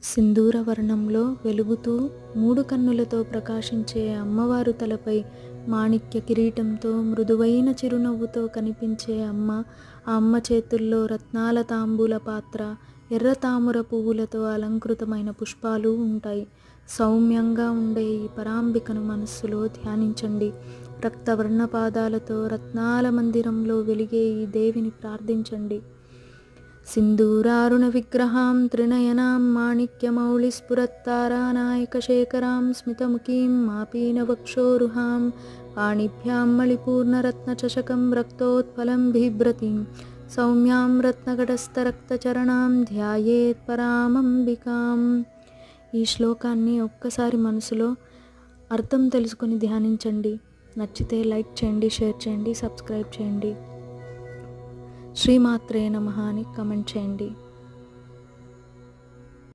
సింధూర వర్ణంలో వెలుగుతూ మూడు కన్నులతో ప్రకాశించే అమ్మవారు తలపై మాణిక్య కిరీటంతో మృదువైన చిరునవ్వుతో కనిపించే అమ్మ. ఆ అమ్మ చేతుల్లో రత్నాల తాంబూల పాత్ర, ఎర్ర తామర పువ్వులతో అలంకృతమైన పుష్పాలు ఉంటాయి. సౌమ్యంగా ఉండే ఈ పరాంబికను మనస్సులో ధ్యానించండి. రక్తవర్ణ పాదాలతో రత్నాల మందిరంలో వెలిగే ఈ దేవిని ప్రార్థించండి. సింధూరారుణ విగ్రహాం త్రినయనాం మాణిక్యమౌళిస్ఫురత్తారానాయకశేఖరాం స్మితముఖీం మాపీనవక్షోరుహాం పాణిభ్యాం మళిపూర్ణరత్నచషకం రక్తోత్పలం బిభ్రతీం సౌమ్యాం రత్నగడస్థరక్తచరణాం ధ్యాయేత్ పరామంబికాం. ఈ శ్లోకాన్ని ఒక్కసారి మనసులో అర్థం తెలుసుకొని ధ్యానించండి. నచ్చితే లైక్ చేయండి, షేర్ చేయండి, సబ్స్క్రైబ్ చేయండి. శ్రీమాత్రే నమః అని కమెంట్ చేయండి.